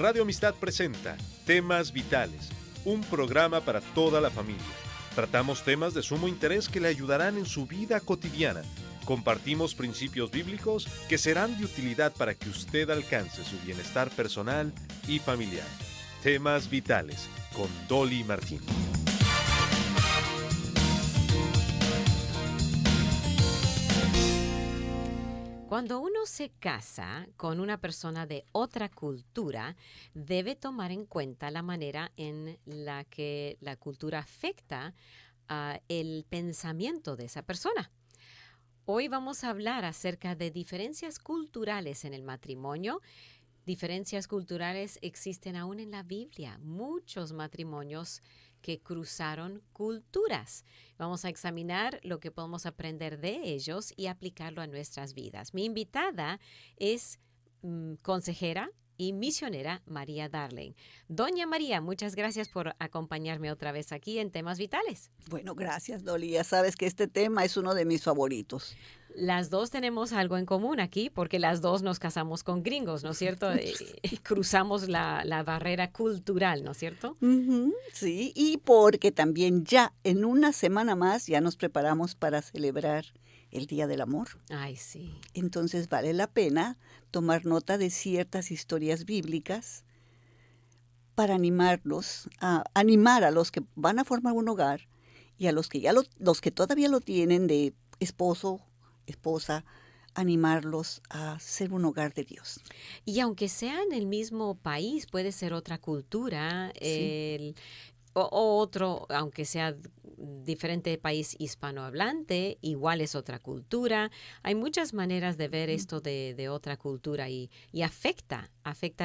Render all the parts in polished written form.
Radio Amistad presenta Temas Vitales, un programa para toda la familia. Tratamos temas de sumo interés que le ayudarán en su vida cotidiana. Compartimos principios bíblicos que serán de utilidad para que usted alcance su bienestar personal y familiar. Temas Vitales, con Dolly Martín. Cuando uno se casa con una persona de otra cultura, debe tomar en cuenta la manera en la que la cultura afecta el pensamiento de esa persona. Hoy vamos a hablar acerca de diferencias culturales en el matrimonio. Diferencias culturales existen aún en la Biblia. Muchos matrimonios que cruzaron culturas. Vamos a examinar lo que podemos aprender de ellos y aplicarlo a nuestras vidas. Mi invitada es consejera y misionera María Darling. Doña María, muchas gracias por acompañarme otra vez aquí en Temas Vitales. Bueno, gracias, Dolly. Ya sabes que este tema es uno de mis favoritos. Las dos tenemos algo en común aquí porque las dos nos casamos con gringos, ¿no es cierto? Cruzamos la barrera cultural, ¿no es cierto? Sí, y porque también ya en una semana más ya nos preparamos para celebrar el Día del Amor. Ay, sí. Entonces vale la pena tomar nota de ciertas historias bíblicas para animar a los que van a formar un hogar y a los que los que todavía lo tienen de esposo, esposa, animarlos a ser un hogar de Dios. Y aunque sea en el mismo país, puede ser otra cultura, Sí. o otro, aunque sea diferente país hispanohablante, igual es otra cultura. Hay muchas maneras de ver esto de otra cultura y afecta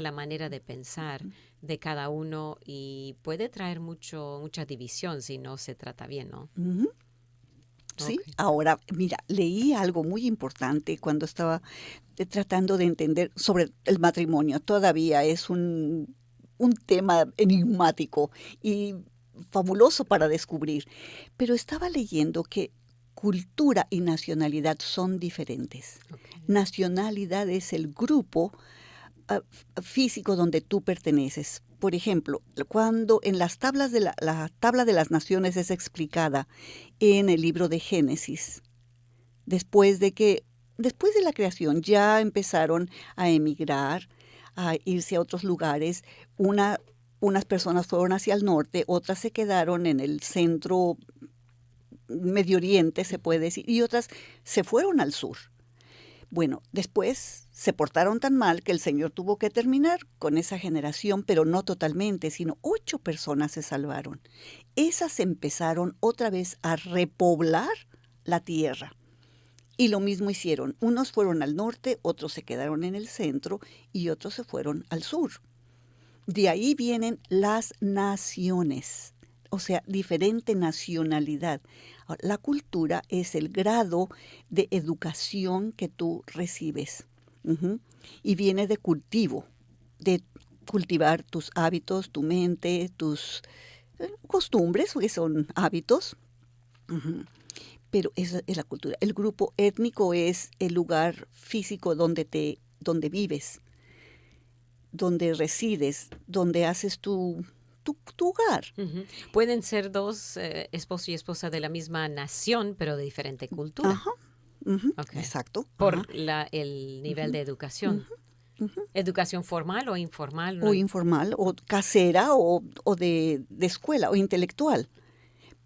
la manera de pensar de cada uno y puede traer mucha división si no se trata bien, ¿no? Sí, Okay. ahora, mira, leí algo muy importante cuando estaba tratando de entender sobre el matrimonio. Todavía es un tema enigmático y fabuloso para descubrir. Pero estaba leyendo que cultura y nacionalidad son diferentes. Okay. Nacionalidad es el grupo físico donde tú perteneces. Por ejemplo, cuando en las tablas de la tabla de las naciones es explicada en el libro de Génesis, después de la creación ya empezaron a emigrar, a irse a otros lugares, unas personas fueron hacia el norte, otras se quedaron en el centro Medio Oriente, se puede decir, y otras se fueron al sur. Bueno, después se portaron tan mal que el Señor tuvo que terminar con esa generación, pero no totalmente, sino 8 personas se salvaron. Esas empezaron otra vez a repoblar la tierra. Y lo mismo hicieron. Unos fueron al norte, otros se quedaron en el centro y otros se fueron al sur. De ahí vienen las naciones, o sea, diferente nacionalidad. La cultura es el grado de educación que tú recibes. Y viene de cultivo, de cultivar tus hábitos, tu mente, tus costumbres, que son hábitos. Pero esa es la cultura. El grupo étnico es el lugar físico donde vives, donde resides, donde haces tu hogar. Pueden ser dos esposo y esposa de la misma nación, pero de diferente cultura. Ajá. Okay. Exacto. Por el nivel de educación. ¿Educación formal o informal? O informal, o casera, o de escuela, o intelectual.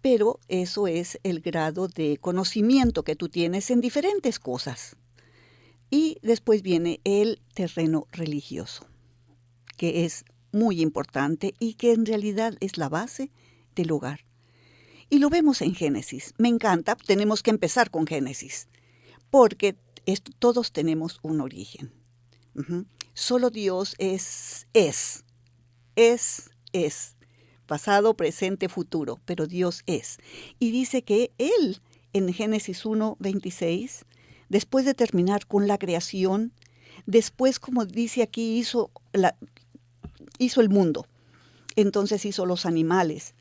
Pero eso es el grado de conocimiento que tú tienes en diferentes cosas. Y después viene el terreno religioso, que es muy importante y que en realidad es la base del hogar. Y lo vemos en Génesis. Me encanta, tenemos que empezar con Génesis, porque todos tenemos un origen. Solo Dios es. Pasado, presente, futuro, pero Dios es. Y dice que Él, en Génesis 1:26, después de terminar con la creación, después, como dice aquí, hizo el mundo. Entonces hizo los animales.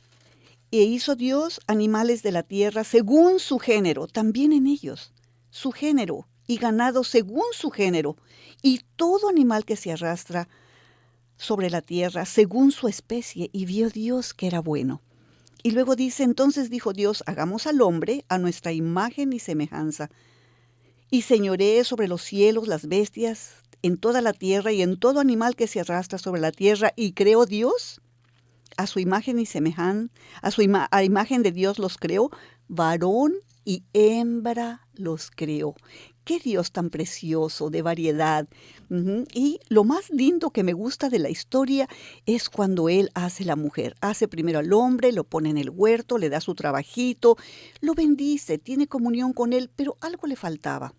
E hizo Dios animales de la tierra según su género, también en ellos, su género, y ganado según su género, y todo animal que se arrastra sobre la tierra según su especie, y vio Dios que era bueno. Y luego dice, entonces dijo Dios, hagamos al hombre a nuestra imagen y semejanza, y señoree sobre los cielos, las bestias, en toda la tierra y en todo animal que se arrastra sobre la tierra. Y creó Dios a su imagen y semejanza, a imagen de Dios los creó, varón y hembra los creó. Qué Dios tan precioso, de variedad. Y lo más lindo que me gusta de la historia es cuando Él hace la mujer. Hace primero al hombre, lo pone en el huerto, le da su trabajito, lo bendice, tiene comunión con Él, pero algo le faltaba.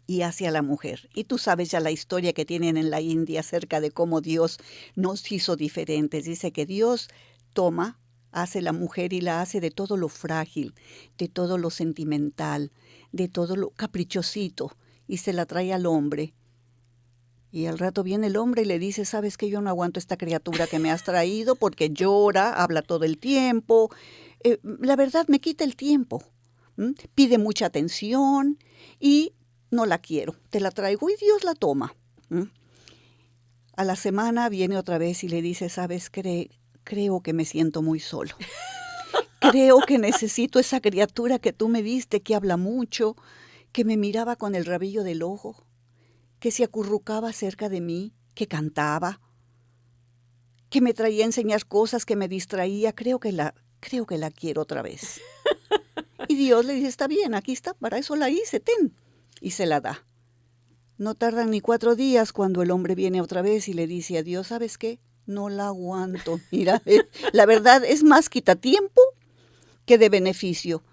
Y hacia la mujer. Y tú sabes ya la historia que tienen en la India acerca de cómo Dios nos hizo diferentes. Dice que Dios toma, hace la mujer y la hace de todo lo frágil, de todo lo sentimental, de todo lo caprichosito, y se la trae al hombre. Y al rato viene el hombre y le dice, ¿sabes qué? Yo no aguanto esta criatura que me has traído porque llora, habla todo el tiempo. La verdad me quita el tiempo. Pide mucha atención y no la quiero, te la traigo, y Dios la toma. A la semana viene otra vez y le dice, ¿sabes? Creo que me siento muy solo. Creo que necesito esa criatura que tú me diste, que habla mucho, que me miraba con el rabillo del ojo, que se acurrucaba cerca de mí, que cantaba, que me traía a enseñar cosas, que me distraía. Creo que la quiero otra vez. Y Dios le dice, está bien, aquí está, para eso la hice, ten. Y se la da. No tardan ni 4 días cuando el hombre viene otra vez y le dice a Dios, ¿sabes qué? No la aguanto. Mira, la verdad es más quitatiempo que de beneficio.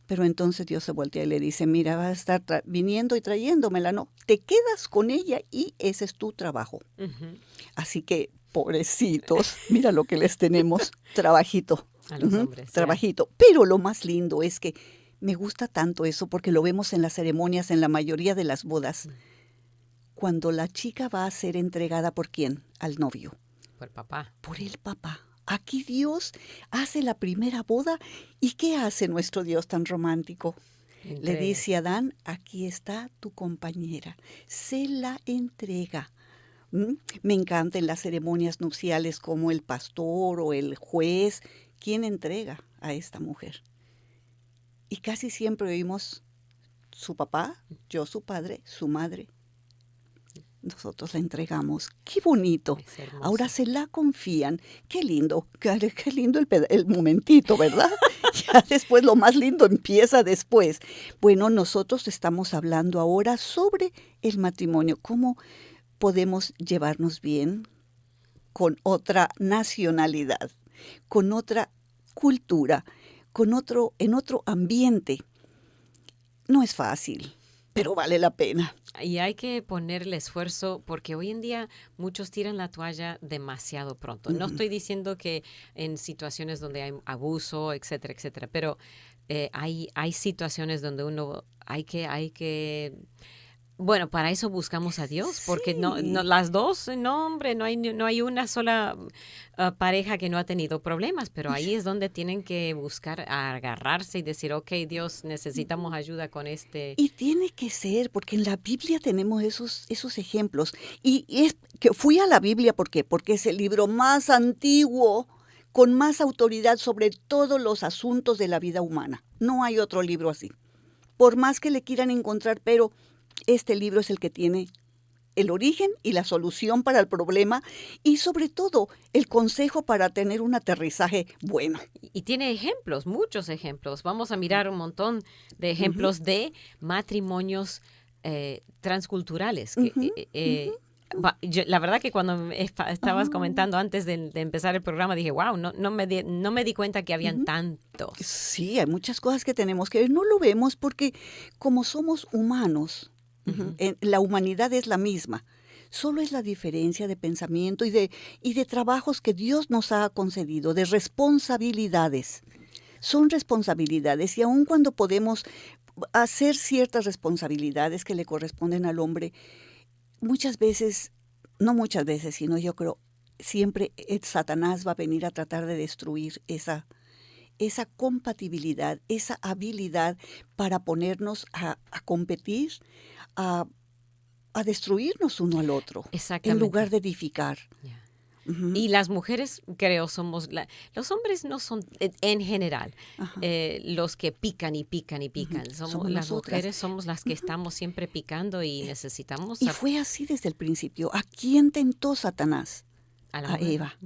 Pero entonces Dios se voltea y le dice, mira, vas a estar viniendo y trayéndomela. No, te quedas con ella y ese es tu trabajo. Así que, pobrecitos, mira lo que les tenemos, trabajito. A los hombres. Trabajito. Pero lo más lindo es que me gusta tanto eso porque lo vemos en las ceremonias, en la mayoría de las bodas. Cuando la chica va a ser entregada, ¿por quién? Al novio. Por papá. Por el papá. Aquí Dios hace la primera boda. ¿Y qué hace nuestro Dios tan romántico? Le dice a Adán, aquí está tu compañera. Se la entrega. Me encantan las ceremonias nupciales como el pastor o el juez. ¿Quién entrega a esta mujer? Y casi siempre oímos su papá, yo su padre, su madre. Nosotros la entregamos. ¡Qué bonito! Ahora se la confían. ¡Qué lindo! ¡Qué lindo el momentito, ¿verdad? Ya después lo más lindo empieza después. Bueno, nosotros estamos hablando ahora sobre el matrimonio. ¿Cómo podemos llevarnos bien con otra nacionalidad, con otra cultura, en otro ambiente? No es fácil, pero vale la pena. Y hay que ponerle esfuerzo porque hoy en día muchos tiran la toalla demasiado pronto. No estoy diciendo que en situaciones donde hay abuso, etcétera, etcétera, pero hay situaciones donde uno hay que bueno, para eso buscamos a Dios, porque Sí. no las dos, no, hombre, no hay una sola pareja que no ha tenido problemas, pero ahí es donde tienen que buscar agarrarse y decir, ok, Dios, necesitamos ayuda con este. Y tiene que ser, porque en la Biblia tenemos esos ejemplos. Y es que fui a la Biblia, ¿por qué? Porque es el libro más antiguo, con más autoridad sobre todos los asuntos de la vida humana. No hay otro libro así. Por más que le quieran encontrar, pero este libro es el que tiene el origen y la solución para el problema y sobre todo el consejo para tener un aterrizaje bueno. Y tiene ejemplos, muchos ejemplos. Vamos a mirar un montón de ejemplos de matrimonios transculturales. La verdad que cuando estabas comentando antes de empezar el programa dije, wow, no me di cuenta que habían tantos. Sí, hay muchas cosas que tenemos que ver. No lo vemos porque como somos humanos, la humanidad es la misma. Solo es la diferencia de pensamiento y de trabajos que Dios nos ha concedido, de responsabilidades. Son responsabilidades y aun cuando podemos hacer ciertas responsabilidades que le corresponden al hombre, muchas veces, no muchas veces, sino yo creo, siempre Satanás va a venir a tratar de destruir esa compatibilidad, esa habilidad para ponernos a competir, a a destruirnos uno al otro, en Exactamente. lugar de edificar. Ya. Ujú. Y las mujeres, creo, somos, los hombres no son, en general, Ajá. los que pican y pican y Ujú. pican. Somos Las nosotras. mujeres somos las que Ujú. estamos siempre picando y necesitamos Y fue así desde el principio. ¿A quién tentó Satanás? a la A mujer. Eva.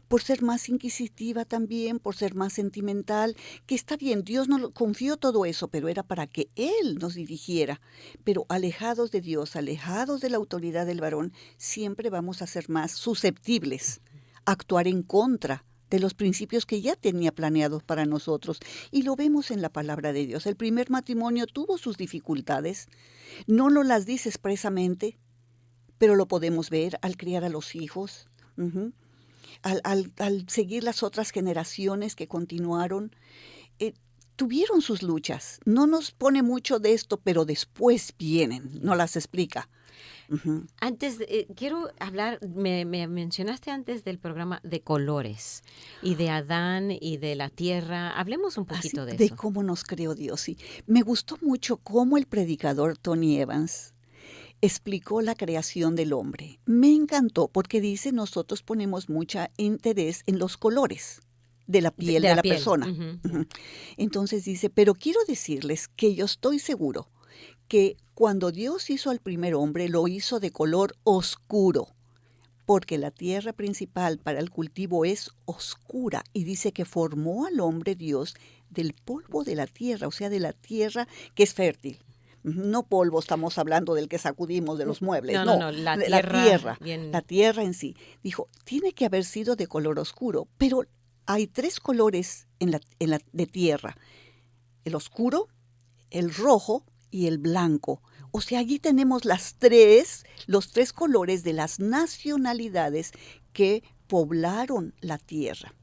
Por ser más inquisitiva también, por ser más sentimental, que está bien, Dios nos confió todo eso, pero era para que Él nos dirigiera. Pero alejados de Dios, alejados de la autoridad del varón, siempre vamos a ser más susceptibles, a actuar en contra de los principios que ya tenía planeados para nosotros. Y lo vemos en la palabra de Dios. El primer matrimonio tuvo sus dificultades, no nos las dice expresamente, pero lo podemos ver al criar a los hijos. Ujú. Al seguir las otras generaciones que continuaron, tuvieron sus luchas. No nos pone mucho de esto, pero después vienen, no las explica. Ujú. Antes, quiero hablar, me mencionaste antes del programa de colores y de Adán y de la tierra. Hablemos un Así, poquito de de eso. cómo nos creó Dios. Sí. Me gustó mucho cómo el predicador Tony Evans explicó la creación del hombre. Me encantó porque dice, nosotros ponemos mucho interés en los colores de la piel de la la piel. persona. Ujú. Ujú. Entonces dice, pero quiero decirles que yo estoy seguro que cuando Dios hizo al primer hombre, lo hizo de color oscuro, porque la tierra principal para el cultivo es oscura, y dice que formó al hombre Dios del polvo de la tierra, o sea, de la tierra que es fértil. No polvo, estamos hablando del que sacudimos de los muebles, No, no, no, no, la de tierra bien. la tierra en sí. Dijo, tiene que haber sido de color oscuro, pero hay tres colores de tierra, el oscuro, el rojo y el blanco. O sea, allí tenemos los tres colores de las nacionalidades que poblaron la tierra.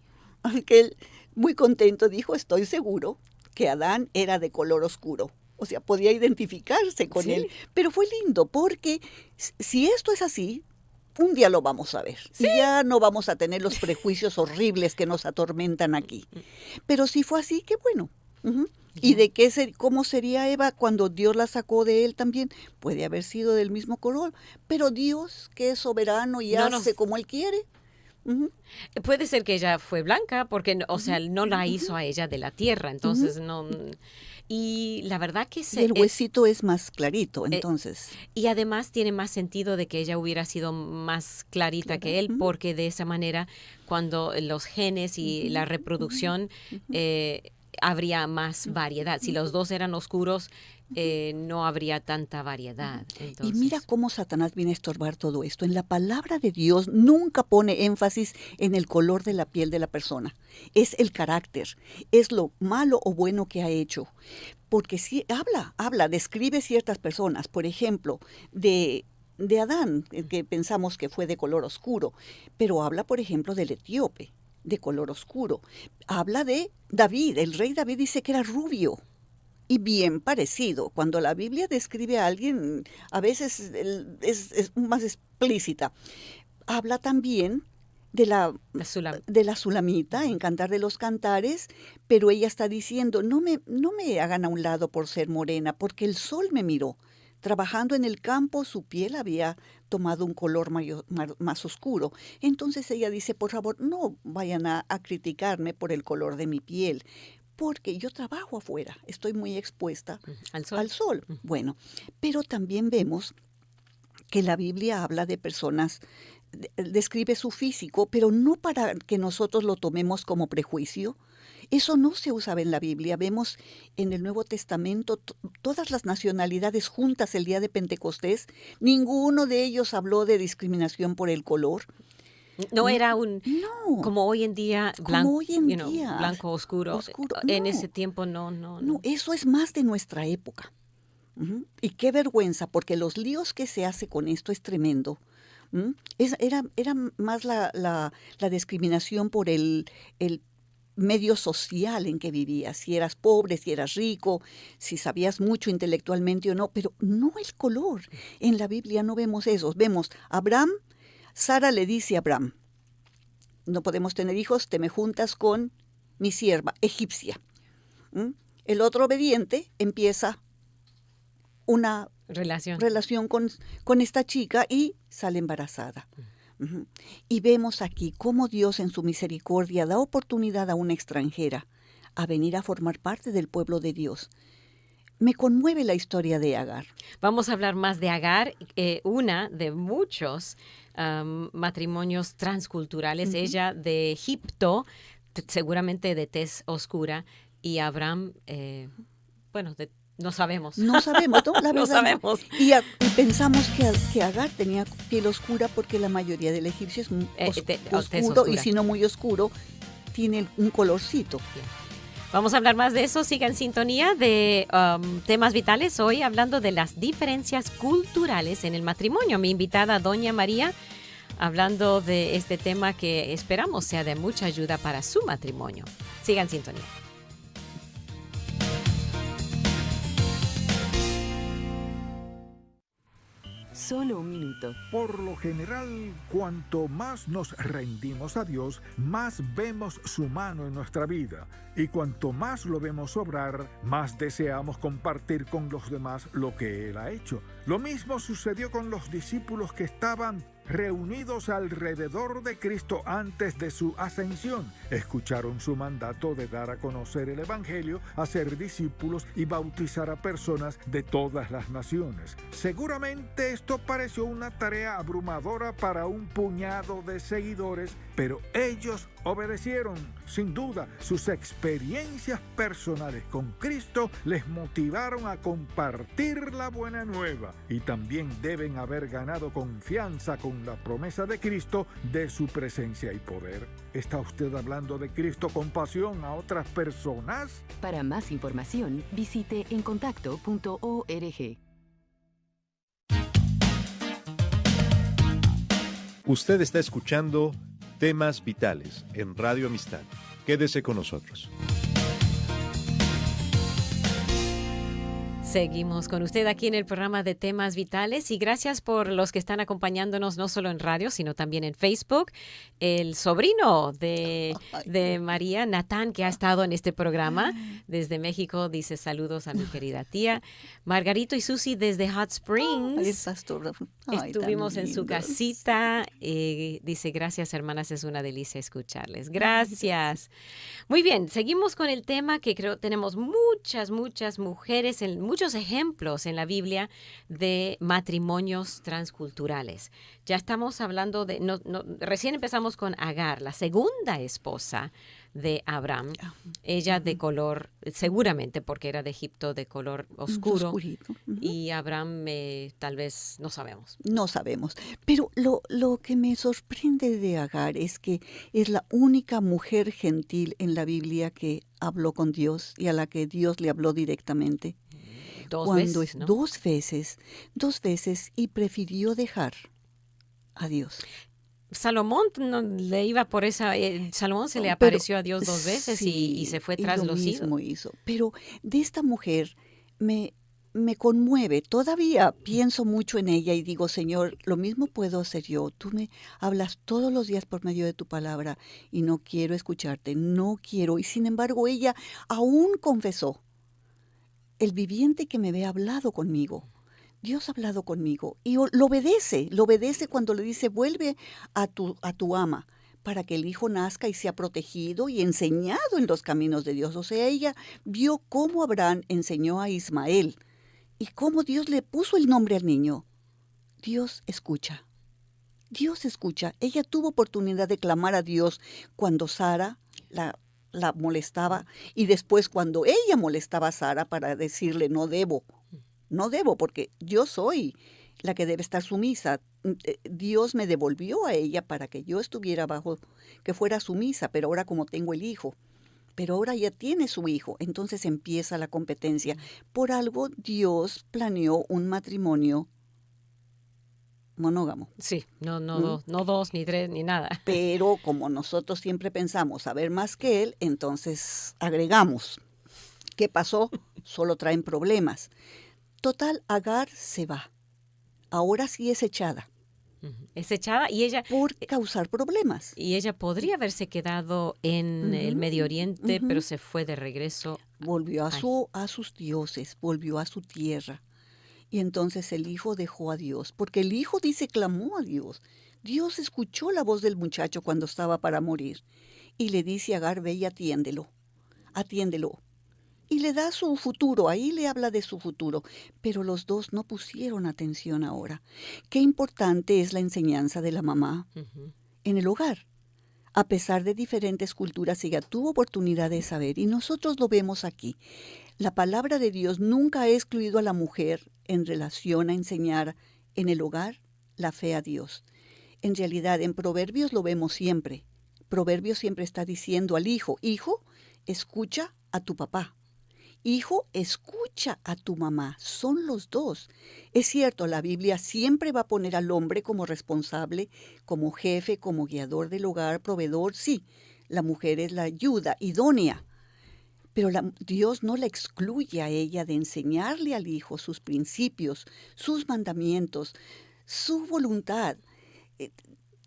Aunque él, muy contento, dijo, estoy seguro que Adán era de color oscuro. O sea, podía identificarse con Sí. él. Pero fue lindo porque si esto es así, un día lo vamos a ver. Y ya no vamos a tener los prejuicios horribles que nos atormentan aquí. Pero si fue así, qué bueno. Ujú. ¿Y de cómo sería Eva cuando Dios la sacó de él también? Puede haber sido del mismo color, pero Dios, que es soberano y No hace nos como Él quiere. Ujú, Puede ser que ella fue blanca porque, o sea, ujú, no la ujú, hizo a ella de la tierra, ujú. entonces no. Y la verdad que Y el huesito es más clarito, entonces. y además tiene más sentido de que ella hubiera sido más clarita Clara. que él, Ujú, porque de esa manera, cuando los genes y la ujú, ujú, reproducción, ujú, habría más ujú, variedad. Si los ujú. dos eran oscuros, no habría tanta variedad. Y mira Entonces, cómo Satanás viene a estorbar todo esto. En la palabra de Dios nunca pone énfasis en el color de la piel de la persona. Es el carácter, es lo malo o bueno que ha hecho. Porque sí, describe ciertas personas. Por ejemplo, de Adán, el que pensamos que fue de color oscuro. Pero habla, por ejemplo, del etíope, de color oscuro. Habla de David, el rey David dice que era rubio. Y bien parecido. Cuando la Biblia describe a alguien, a veces es más explícita. Habla también de la Sulam. de la Sulamita en Cantar de los Cantares, pero ella está diciendo, no me hagan a un lado por ser morena, porque el sol me miró. Trabajando en el campo, su piel había tomado un color más oscuro. Entonces ella dice, por favor, no vayan a criticarme por el color de mi piel, porque yo trabajo afuera, estoy muy expuesta Al sol. al sol. Bueno, pero también vemos que la Biblia habla de personas, describe su físico, pero no para que nosotros lo tomemos como prejuicio. Eso no se usaba en la Biblia. Vemos en el Nuevo Testamento todas las nacionalidades juntas el día de Pentecostés. Ninguno de ellos habló de discriminación por el color. No era un, No, como hoy en día, como hoy en día, blanco oscuro. oscuro. En No, ese tiempo no. no, eso es más de nuestra época. Ujú. Y qué vergüenza, porque los líos que se hace con esto es tremendo. Era más la discriminación por el medio social en que vivías, si eras pobre, si eras rico, si sabías mucho intelectualmente o no, pero no el color. En la Biblia no vemos eso. Vemos Abraham, Sara le dice a Abraham, no podemos tener hijos, te me juntas con mi sierva egipcia. El otro obediente empieza una relación con esta chica y sale embarazada. Ujú. Y vemos aquí cómo Dios en su misericordia da oportunidad a una extranjera a venir a formar parte del pueblo de Dios. Me conmueve la historia de Agar. Vamos a hablar más de Agar, una de muchos matrimonios transculturales. Ella de Egipto, seguramente de tez oscura, y Abraham, no sabemos. No sabemos, ¿no? La verdad. No sabemos. Y pensamos que Agar tenía piel oscura porque la mayoría del egipcio es oscuro, y si no muy oscuro, tiene un colorcito. Bien. Vamos a hablar más de eso. Siga en sintonía de Temas Vitales. Hoy hablando de las diferencias culturales en el matrimonio. Mi invitada, Doña María, hablando de este tema que esperamos sea de mucha ayuda para su matrimonio. Siga en sintonía. Solo un minuto. Por lo general, cuanto más nos rendimos a Dios, más vemos su mano en nuestra vida. Y cuanto más lo vemos obrar, más deseamos compartir con los demás lo que Él ha hecho. Lo mismo sucedió con los discípulos que estaban reunidos alrededor de Cristo antes de su ascensión. Escucharon su mandato de dar a conocer el Evangelio, hacer discípulos y bautizar a personas de todas las naciones. Seguramente esto pareció una tarea abrumadora para un puñado de seguidores, pero ellos obedecieron. Sin duda, sus experiencias personales con Cristo les motivaron a compartir la buena nueva y también deben haber ganado confianza con la promesa de Cristo de su presencia y poder. ¿Está usted hablando de Cristo con pasión a otras personas? Para más información, visite encontacto.org. Usted está escuchando Temas Vitales en Radio Amistad. Quédese con nosotros. Seguimos con usted aquí en el programa de Temas Vitales y gracias por los que están acompañándonos no solo en radio, sino también en Facebook. El sobrino de María, Natán, que ha estado en este programa desde México, dice saludos a mi querida tía. Margarito y Susi desde Hot Springs. El pastor. Estuvimos en su casita. Dice, gracias hermanas, es una delicia escucharles. Gracias. Muy bien, seguimos con el tema que creo tenemos muchas mujeres, muchos ejemplos en la Biblia de matrimonios transculturales. Ya estamos hablando de, recién empezamos con Agar, la segunda esposa de Abraham. Ella de color, seguramente porque era de Egipto, de color oscuro. Y Abraham tal vez no sabemos. No sabemos. Pero lo que me sorprende de Agar es que es la única mujer gentil en la Biblia que habló con Dios y a la que Dios le habló directamente. Dos veces y prefirió dejar a Dios. Salomón no, le iba por esa. Salomón se le apareció a Dios 2 veces sí, y se fue tras los ídolos. Hizo. Pero de esta mujer me conmueve. Todavía pienso mucho en ella y digo, Señor, lo mismo puedo hacer yo. Tú me hablas todos los días por medio de tu palabra y no quiero escucharte, no quiero. Y sin embargo, ella aún confesó. El viviente que me ve ha hablado conmigo. Dios ha hablado conmigo y lo obedece cuando le dice, vuelve a tu ama para que el hijo nazca y sea protegido y enseñado en los caminos de Dios. O sea, ella vio cómo Abraham enseñó a Ismael y cómo Dios le puso el nombre al niño. Dios escucha. Dios escucha. Ella tuvo oportunidad de clamar a Dios cuando Sara la molestaba y después cuando ella molestaba a Sara para decirle no debo porque yo soy la que debe estar sumisa. Dios me devolvió a ella para que yo estuviera que fuera sumisa, pero ahora como tengo el hijo, pero ahora ya tiene su hijo, entonces empieza la competencia. Por algo Dios planeó un matrimonio monógamo. Sí, no dos, ni tres, ni nada. Pero como nosotros siempre pensamos saber más que él, entonces agregamos. ¿Qué pasó? Solo traen problemas. Total, Agar se va. Ahora sí es echada. Es echada y ella... Por causar problemas. Y ella podría haberse quedado en el Medio Oriente, pero se fue de regreso. Volvió a sus dioses, volvió a su tierra. Y entonces el hijo dejó a Dios, porque el hijo dice clamó a Dios. Dios escuchó la voz del muchacho cuando estaba para morir y le dice a Agar, ve y atiéndelo, atiéndelo. Y le da su futuro, ahí le habla de su futuro, pero los dos no pusieron atención ahora. Qué importante es la enseñanza de la mamá en el hogar. A pesar de diferentes culturas, ella tuvo oportunidad de saber, y nosotros lo vemos aquí. La palabra de Dios nunca ha excluido a la mujer en relación a enseñar en el hogar la fe a Dios. En realidad, en Proverbios lo vemos siempre. Proverbios siempre está diciendo al hijo, hijo, escucha a tu papá. Hijo, escucha a tu mamá. Son los dos. Es cierto, la Biblia siempre va a poner al hombre como responsable, como jefe, como guiador del hogar, proveedor. Sí, la mujer es la ayuda idónea. Pero Dios no la excluye a ella de enseñarle al hijo sus principios, sus mandamientos, su voluntad.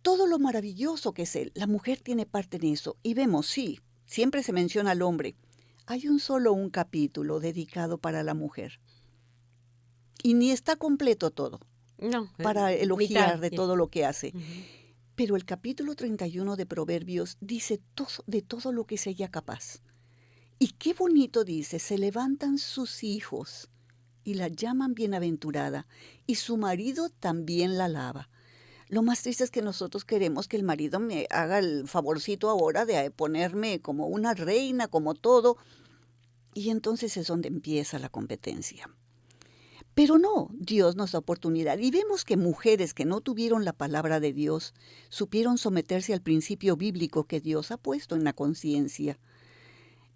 Todo lo maravilloso que es él. La mujer tiene parte en eso. Y vemos, sí, siempre se menciona al hombre. Hay un capítulo dedicado para la mujer. Y ni está completo todo. No. Para elogiar de mitad. todo lo que hace. Pero el capítulo 31 de Proverbios dice de todo lo que es ella capaz. Y qué bonito dice, se levantan sus hijos y la llaman bienaventurada, y su marido también la alaba. Lo más triste es que nosotros queremos que el marido me haga el favorcito ahora de ponerme como una reina, como todo. Y entonces es donde empieza la competencia. Pero no, Dios nos da oportunidad. Y vemos que mujeres que no tuvieron la palabra de Dios supieron someterse al principio bíblico que Dios ha puesto en la conciencia.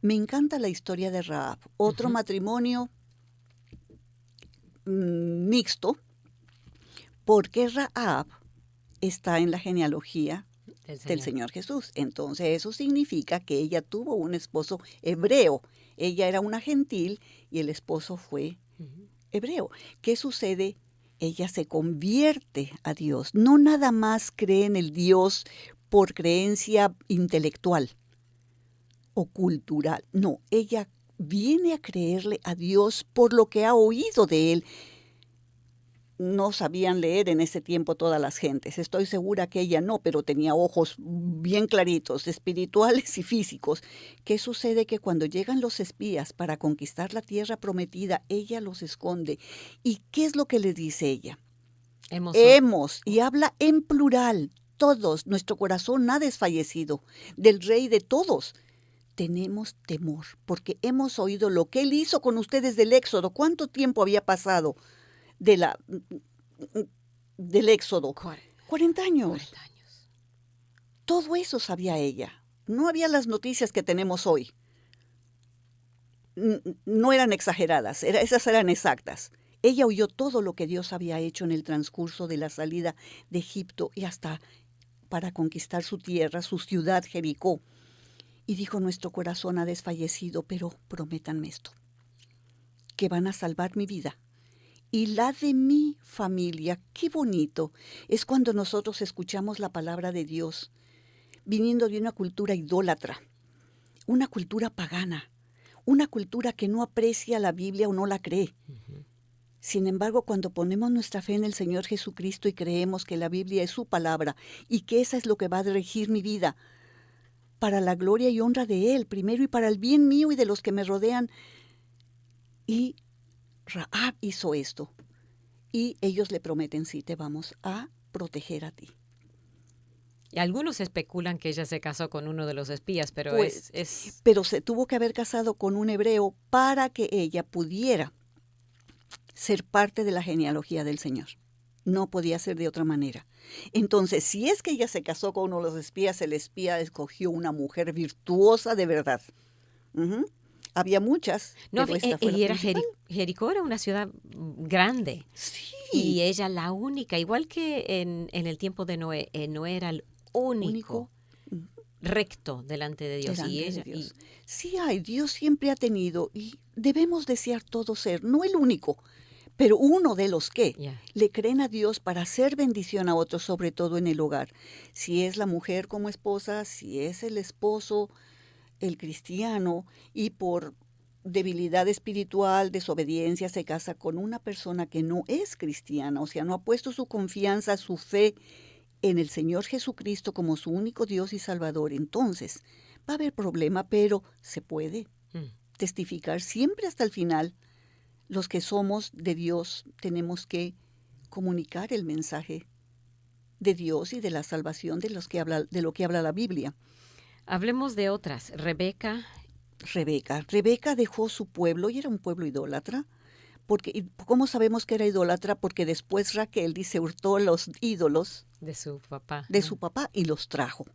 Me encanta la historia de Rahab. Otro matrimonio mixto, porque Rahab está en la genealogía del Señor Jesús. Entonces eso significa que ella tuvo un esposo hebreo. Ella era una gentil y el esposo fue hebreo. ¿Qué sucede? Ella se convierte a Dios. No nada más cree en el Dios por creencia intelectual o cultural. No, ella viene a creerle a Dios por lo que ha oído de él. No sabían leer en ese tiempo todas las gentes. Estoy segura que ella no, pero tenía ojos bien claritos, espirituales y físicos. ¿Qué sucede? Que cuando llegan los espías para conquistar la tierra prometida, ella los esconde. ¿Y qué es lo que le dice ella? Hemos, y habla en plural, todos, nuestro corazón ha desfallecido, del Rey de todos. Tenemos temor, porque hemos oído lo que él hizo con ustedes del Éxodo. ¿Cuánto tiempo había pasado del Éxodo? 40 años. Todo eso sabía ella. No había las noticias que tenemos hoy. No eran exageradas, esas eran exactas. Ella oyó todo lo que Dios había hecho en el transcurso de la salida de Egipto y hasta para conquistar su tierra, su ciudad Jericó. Y dijo, nuestro corazón ha desfallecido, pero prométanme esto, que van a salvar mi vida y la de mi familia. Qué bonito es cuando nosotros escuchamos la palabra de Dios, viniendo de una cultura idólatra, una cultura pagana, una cultura que no aprecia la Biblia o no la cree. Sin embargo, cuando ponemos nuestra fe en el Señor Jesucristo y creemos que la Biblia es su palabra y que esa es lo que va a dirigir mi vida, para la gloria y honra de Él, primero, y para el bien mío y de los que me rodean. Y Rahab hizo esto. Y ellos le prometen, sí, te vamos a proteger a ti. Y algunos especulan que ella se casó con uno de los espías, pero pues, pero se tuvo que haber casado con un hebreo para que ella pudiera ser parte de la genealogía del Señor. No podía ser de otra manera. Entonces, si es que ella se casó con uno de los espías, el espía escogió una mujer virtuosa de verdad. Había muchas. No, y era Jericó era una ciudad grande. Sí. Y ella la única, igual que en el tiempo de Noé, Noé era el único recto delante de Dios. Sí, Dios siempre ha tenido, y debemos desear todos ser, no el único, pero uno de los que le creen a Dios para hacer bendición a otros, sobre todo en el hogar. Si es la mujer como esposa, si es el esposo, el cristiano, y por debilidad espiritual, desobediencia, se casa con una persona que no es cristiana, o sea, no ha puesto su confianza, su fe en el Señor Jesucristo como su único Dios y Salvador, entonces va a haber problema, pero se puede testificar siempre hasta el final. Los que somos de Dios tenemos que comunicar el mensaje de Dios y de la salvación de lo que habla la Biblia. Hablemos de otras. Rebeca dejó su pueblo y era un pueblo idólatra. ¿Y cómo sabemos que era idólatra? Porque después Raquel dice hurtó los ídolos de su papá. Su papá y los trajo.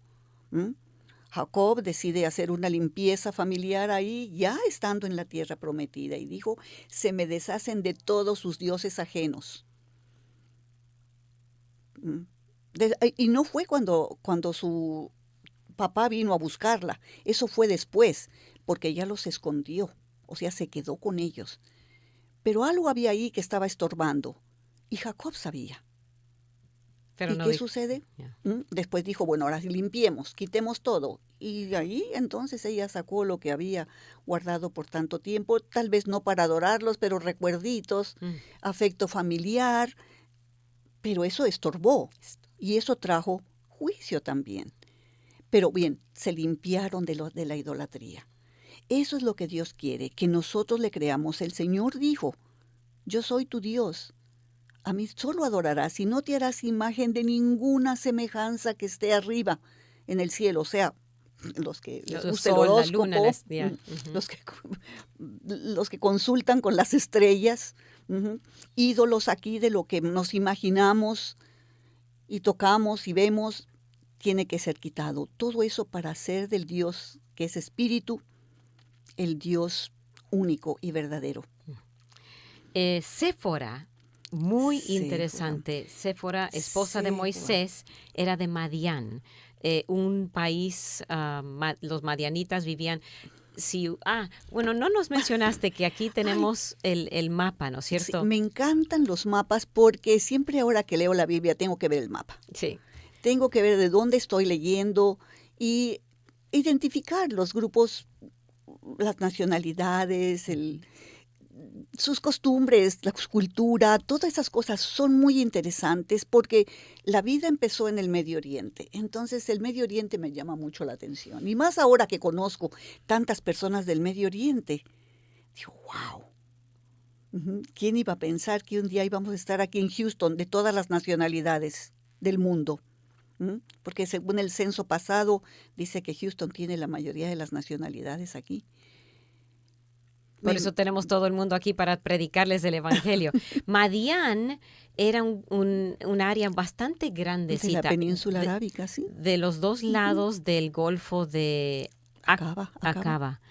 Jacob decide hacer una limpieza familiar ahí, ya estando en la tierra prometida, y dijo, se me deshacen de todos sus dioses ajenos. Y no fue cuando su papá vino a buscarla, eso fue después, porque ella los escondió, o sea, se quedó con ellos. Pero algo había ahí que estaba estorbando, y Jacob sabía. Pero ¿Y no qué sucede? Yeah. Después dijo, bueno, ahora limpiemos, quitemos todo. Y de ahí entonces ella sacó lo que había guardado por tanto tiempo, tal vez no para adorarlos, pero recuerditos, afecto familiar, pero eso estorbó y eso trajo juicio también. Pero bien, se limpiaron de la idolatría. Eso es lo que Dios quiere, que nosotros le creamos. El Señor dijo, yo soy tu Dios. A mí solo adorarás y no te harás imagen de ninguna semejanza que esté arriba en el cielo. O sea, los que les gusta el horóscopo, los que consultan con las estrellas, ídolos aquí de lo que nos imaginamos y tocamos y vemos, tiene que ser quitado. Todo eso para hacer del Dios que es espíritu, el Dios único y verdadero. Séfora. Muy interesante. Séfora, esposa de Moisés, era de Madián, un país, los madianitas vivían... bueno, no nos mencionaste que aquí tenemos el mapa, ¿no es cierto? Sí, me encantan los mapas porque siempre ahora que leo la Biblia tengo que ver el mapa. Sí. Tengo que ver de dónde estoy leyendo y identificar los grupos, las nacionalidades, sus costumbres, la cultura, todas esas cosas son muy interesantes porque la vida empezó en el Medio Oriente. Entonces el Medio Oriente me llama mucho la atención. Y más ahora que conozco tantas personas del Medio Oriente, digo, wow. ¿Quién iba a pensar que un día íbamos a estar aquí en Houston de todas las nacionalidades del mundo? Porque según el censo pasado dice que Houston tiene la mayoría de las nacionalidades aquí. Por eso tenemos todo el mundo aquí para predicarles el Evangelio. Madián era un área bastante grandecita. De la península arábica, sí. De los dos lados del Golfo de Acaba.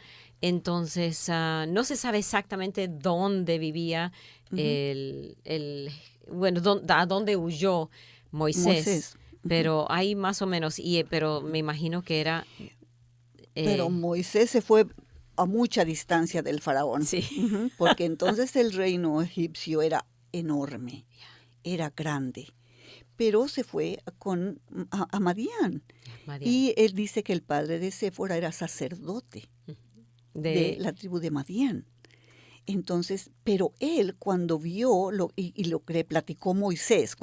Entonces, no se sabe exactamente dónde vivía a dónde huyó Moisés. Pero hay más o menos, pero me imagino que era... pero Moisés se fue a mucha distancia del faraón, sí. Porque entonces el reino egipcio era enorme, era grande, pero se fue a Madián. Y él dice que el padre de Séfora era sacerdote de la tribu de Madián. Entonces, pero él cuando vio lo que le platicó Moisés,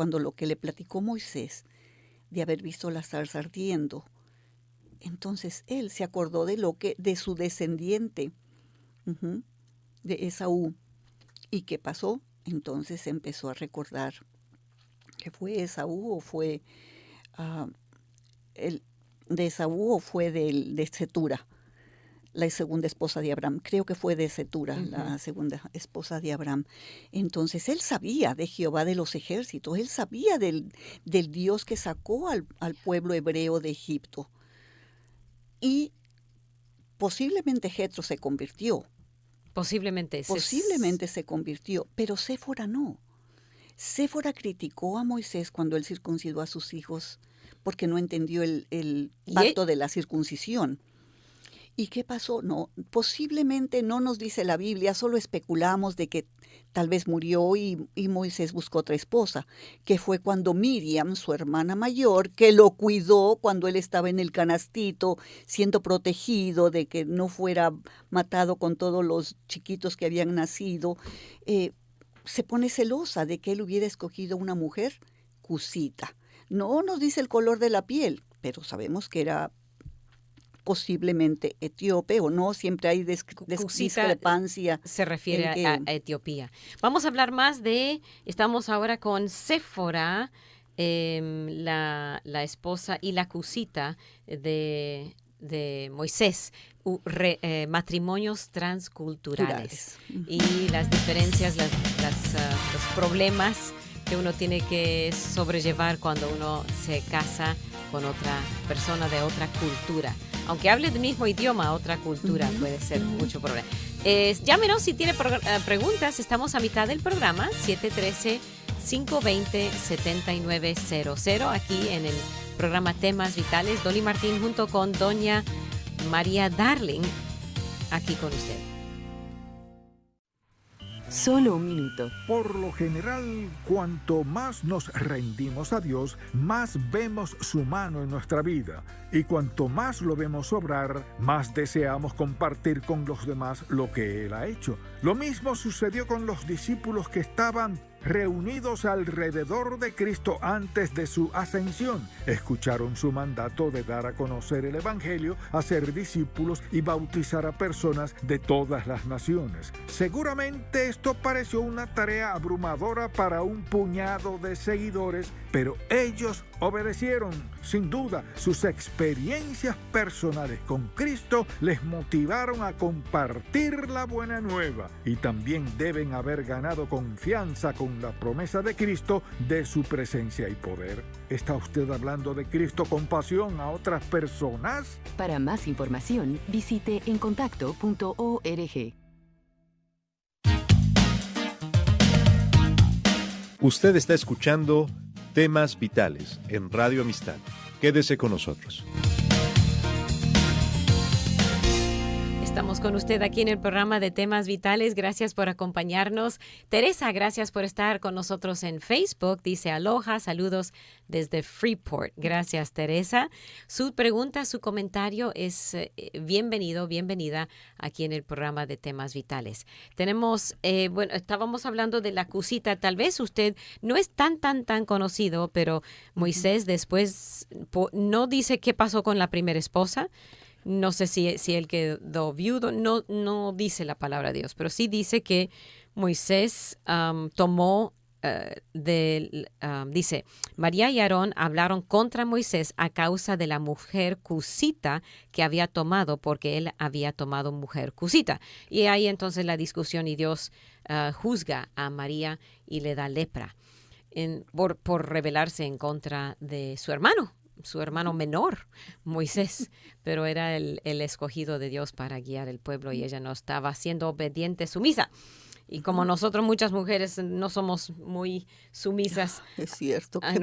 de haber visto la zarza ardiendo, entonces él se acordó de su descendiente, de Esaú. ¿Y qué pasó? Entonces empezó a recordar que fue Esaú o fue de Esaú o fue de Cetura, la segunda esposa de Abraham. Creo que fue de Cetura, la segunda esposa de Abraham. Entonces él sabía de Jehová de los ejércitos, él sabía del Dios que sacó al pueblo hebreo de Egipto. Y posiblemente Jetro se convirtió. Posiblemente se convirtió, pero Séfora no. Séfora criticó a Moisés cuando él circuncidó a sus hijos porque no entendió el pacto de la circuncisión. ¿Y qué pasó? No, posiblemente no nos dice la Biblia, solo especulamos de que tal vez murió y Moisés buscó otra esposa, que fue cuando Miriam, su hermana mayor, que lo cuidó cuando él estaba en el canastito, siendo protegido de que no fuera matado con todos los chiquitos que habían nacido, se pone celosa de que él hubiera escogido una mujer cusita. No nos dice el color de la piel, pero sabemos que era posiblemente etíope o no, siempre hay discrepancia. Se refiere a Etiopía. Vamos a hablar más estamos ahora con Séfora, la esposa y la cusita de Moisés, matrimonios transculturales y las diferencias, los problemas que uno tiene que sobrellevar cuando uno se casa con otra persona de otra cultura. Aunque hable el mismo idioma, otra cultura puede ser mucho problema. Llámenos si tiene preguntas. Estamos a mitad del programa, 713-520-7900, aquí en el programa Temas Vitales. Dolly Martín junto con doña María Darling, aquí con usted. Solo un minuto. Por lo general, cuanto más nos rendimos a Dios, más vemos su mano en nuestra vida. Y cuanto más lo vemos obrar, más deseamos compartir con los demás lo que Él ha hecho. Lo mismo sucedió con los discípulos que estaban reunidos alrededor de Cristo antes de su ascensión. Escucharon su mandato de dar a conocer el Evangelio, hacer discípulos y bautizar a personas de todas las naciones. Seguramente esto pareció una tarea abrumadora para un puñado de seguidores, pero ellos obedecieron. Sin duda, sus experiencias personales con Cristo les motivaron a compartir la buena nueva y también deben haber ganado confianza con la promesa de Cristo de su presencia y poder. ¿Está usted hablando de Cristo con pasión a otras personas? Para más información, visite encontacto.org. Usted está escuchando Temas Vitales en Radio Amistad. Quédese con nosotros. Estamos con usted aquí en el programa de Temas Vitales. Gracias por acompañarnos. Teresa, gracias por estar con nosotros en Facebook. Dice aloha, saludos desde Freeport. Gracias, Teresa. Su pregunta, su comentario es bienvenida aquí en el programa de Temas Vitales. Tenemos, estábamos hablando de la cusita. Tal vez usted no es tan conocido, pero Moisés después no dice qué pasó con la primera esposa. No sé si él quedó viudo, no dice la palabra de Dios, pero sí dice que Moisés tomó, dice, María y Aarón hablaron contra Moisés a causa de la mujer cusita que había tomado, porque él había tomado mujer cusita. Y ahí entonces la discusión y Dios juzga a María y le da lepra por rebelarse en contra de su hermano menor, Moisés, pero era el escogido de Dios para guiar el pueblo y ella no estaba siendo obediente, sumisa. Y como nosotros, muchas mujeres, no somos muy sumisas es cierto a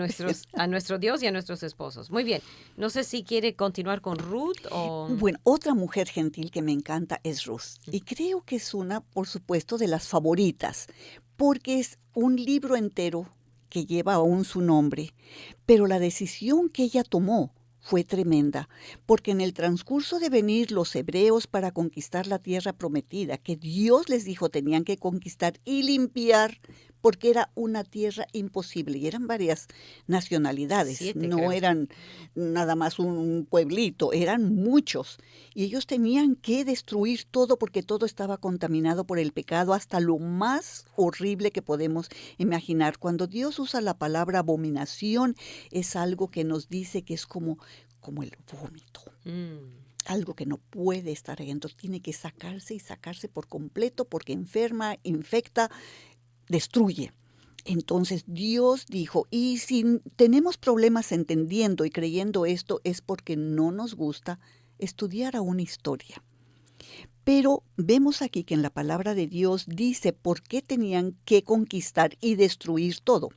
nuestro Dios y a nuestros esposos. Muy bien. No sé si quiere continuar con Ruth o... Bueno, otra mujer gentil que me encanta es Ruth. Y creo que es una, por supuesto, de las favoritas, porque es un libro entero que lleva aún su nombre, pero la decisión que ella tomó fue tremenda, porque en el transcurso de venir los hebreos para conquistar la tierra prometida, que Dios les dijo tenían que conquistar y limpiar, porque era una tierra imposible, y eran varias nacionalidades, 7, no creo. eran nada más un pueblito, eran muchos, y ellos tenían que destruir todo porque todo estaba contaminado por el pecado, hasta lo más horrible que podemos imaginar. Cuando Dios usa la palabra abominación, es algo que nos dice que es como el vómito. Algo que no puede estar adentro, tiene que sacarse y sacarse por completo porque enferma, infecta, destruye. Entonces Dios dijo, y si tenemos problemas entendiendo y creyendo esto, es porque no nos gusta estudiar aún historia. Pero vemos aquí que en la palabra de Dios dice por qué tenían que conquistar y destruir todo.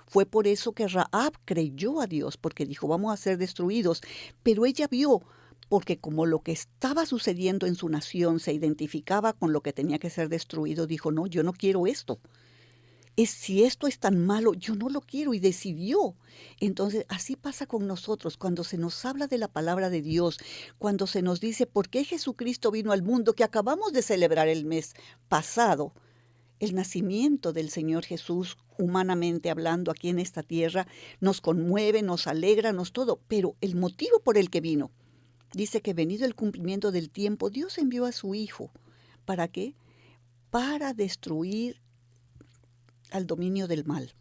Fue por eso que Rahab creyó a Dios, porque dijo, vamos a ser destruidos. Pero ella vio porque como lo que estaba sucediendo en su nación se identificaba con lo que tenía que ser destruido, dijo, no, yo no quiero esto. Si esto es tan malo, yo no lo quiero, y decidió. Entonces, así pasa con nosotros, cuando se nos habla de la palabra de Dios, cuando se nos dice por qué Jesucristo vino al mundo, que acabamos de celebrar el mes pasado, el nacimiento del Señor Jesús, humanamente hablando aquí en esta tierra, nos conmueve, nos alegra, nos todo, pero el motivo por el que vino, dice que venido el cumplimiento del tiempo, Dios envió a su Hijo. ¿Para qué? Para destruir al dominio del mal.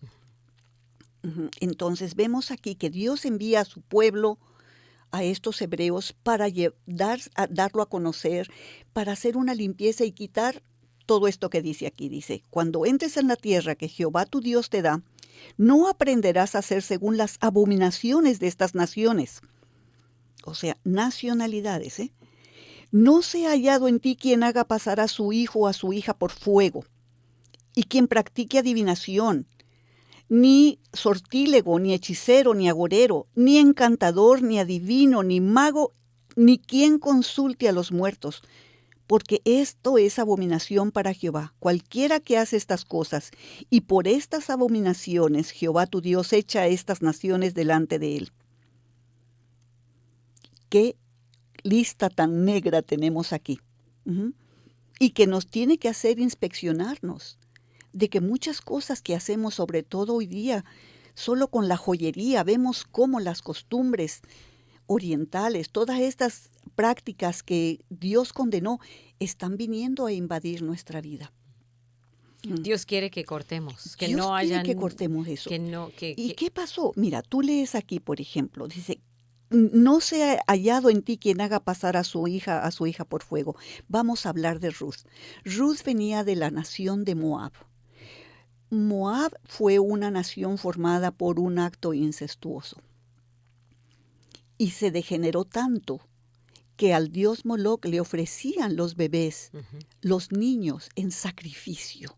Entonces vemos aquí que Dios envía a su pueblo, a estos hebreos, para darlo a conocer, para hacer una limpieza y quitar todo esto que dice aquí. Dice, cuando entres en la tierra que Jehová tu Dios te da, no aprenderás a hacer según las abominaciones de estas naciones. O sea, nacionalidades, ¿eh? No sea hallado en ti quien haga pasar a su hijo o a su hija por fuego, y quien practique adivinación, ni sortílego, ni hechicero, ni agorero, ni encantador, ni adivino, ni mago, ni quien consulte a los muertos, porque esto es abominación para Jehová. Cualquiera que hace estas cosas, y por estas abominaciones Jehová tu Dios echa a estas naciones delante de él. ¿Qué lista tan negra tenemos aquí? Y que nos tiene que hacer inspeccionarnos de que muchas cosas que hacemos, sobre todo hoy día, solo con la joyería, vemos cómo las costumbres orientales, todas estas prácticas que Dios condenó, están viniendo a invadir nuestra vida. Dios quiere que cortemos, que Dios no quiere haya que cortemos eso. ¿Y qué pasó? Mira, tú lees aquí, por ejemplo, dice, no sea hallado en ti quien haga pasar a su hija por fuego. Vamos a hablar de Ruth. Ruth venía de la nación de Moab. Moab fue una nación formada por un acto incestuoso. Y se degeneró tanto que al dios Moloc le ofrecían los bebés, los niños, en sacrificio.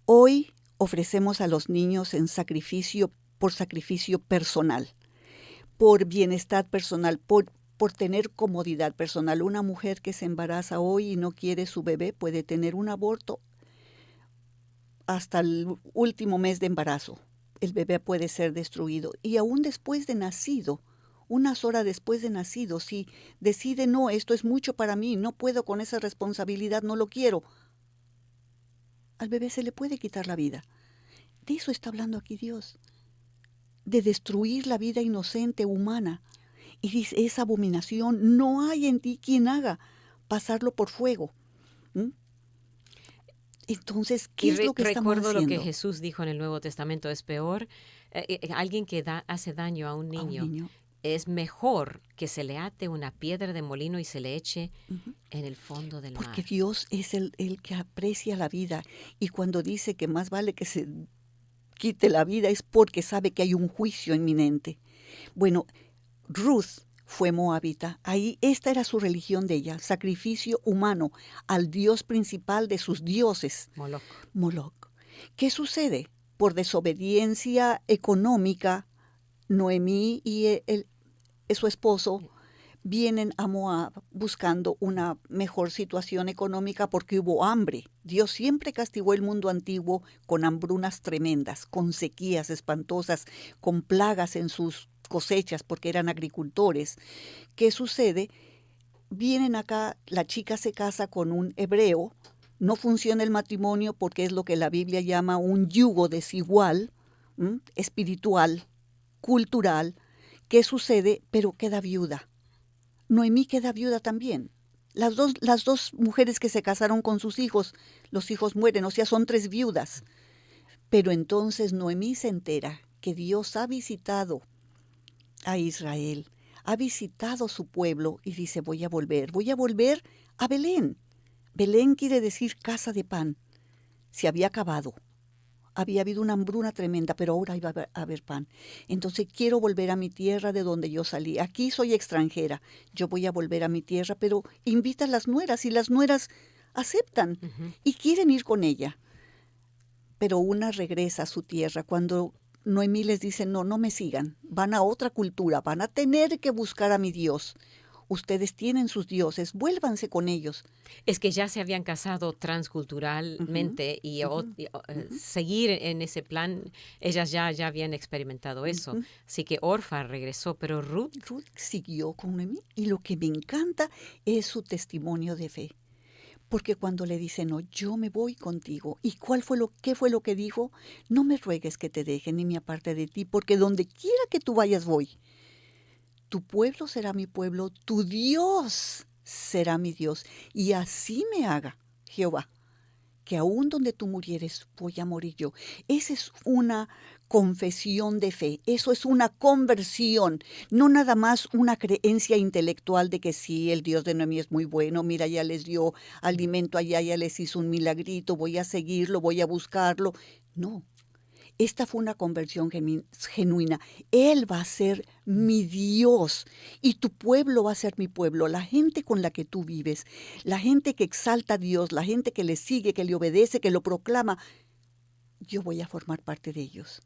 Hoy ofrecemos a los niños en sacrificio, por sacrificio personal, por bienestar personal, por tener comodidad personal. Una mujer que se embaraza hoy y no quiere su bebé puede tener un aborto hasta el último mes de embarazo. El bebé puede ser destruido. Y aún después de nacido, unas horas después de nacido, si decide, no, esto es mucho para mí, no puedo con esa responsabilidad, no lo quiero, al bebé se le puede quitar la vida. De eso está hablando aquí Dios, de destruir la vida inocente humana. Y dice, esa abominación, no hay en ti quien haga pasarlo por fuego. Entonces, ¿qué es lo que estamos haciendo? Recuerdo lo que Jesús dijo en el Nuevo Testamento, es peor, alguien que hace daño a un niño. Es mejor que se le ate una piedra de molino y se le eche en el fondo del mar. Porque Dios es el que aprecia la vida. Y cuando dice que más vale que se quite la vida es porque sabe que hay un juicio inminente. Bueno, Ruth fue moabita. Ahí esta era su religión de ella, sacrificio humano al dios principal de sus dioses, Moloc. ¿Qué sucede? Por desobediencia económica, Noemí y su esposo vienen a Moab buscando una mejor situación económica porque hubo hambre. Dios siempre castigó el mundo antiguo con hambrunas tremendas, con sequías espantosas, con plagas en sus cosechas porque eran agricultores. ¿Qué sucede? Vienen acá, la chica se casa con un hebreo, no funciona el matrimonio porque es lo que la Biblia llama un yugo desigual, espiritual, cultural. ¿Qué sucede? Pero queda viuda. Noemí queda viuda también. Las dos mujeres que se casaron con sus hijos, los hijos mueren, o sea, son 3 viudas. Pero entonces Noemí se entera que Dios ha visitado a Israel, ha visitado su pueblo y dice, voy a volver a Belén. Belén quiere decir casa de pan. Se había acabado. Había habido una hambruna tremenda, pero ahora iba a haber pan. Entonces quiero volver a mi tierra de donde yo salí. Aquí soy extranjera. Yo voy a volver a mi tierra, pero invita a las nueras y las nueras aceptan y quieren ir con ella. Pero una regresa a su tierra cuando Noemí les dice, no me sigan. Van a otra cultura, van a tener que buscar a mi Dios. ustedes tienen sus dioses, vuélvanse con ellos. Es que ya se habían casado transculturalmente y seguir en ese plan, ellas ya habían experimentado eso. Así que Orfa regresó, pero Ruth siguió con Noemí. Y lo que me encanta es su testimonio de fe. Porque cuando le dice, no, yo me voy contigo. ¿Y qué fue lo que dijo? No me ruegues que te deje ni me aparte de ti, porque donde quiera que tú vayas voy. Tu pueblo será mi pueblo, tu Dios será mi Dios. Y así me haga Jehová, que aún donde tú murieres voy a morir yo. Esa es una confesión de fe, eso es una conversión, no nada más una creencia intelectual de que sí, el Dios de Noemí es muy bueno, mira, ya les dio alimento allá, ya les hizo un milagrito, voy a seguirlo, voy a buscarlo. No. Esta fue una conversión genuina. Él va a ser mi Dios y tu pueblo va a ser mi pueblo. La gente con la que tú vives, la gente que exalta a Dios, la gente que le sigue, que le obedece, que lo proclama, yo voy a formar parte de ellos.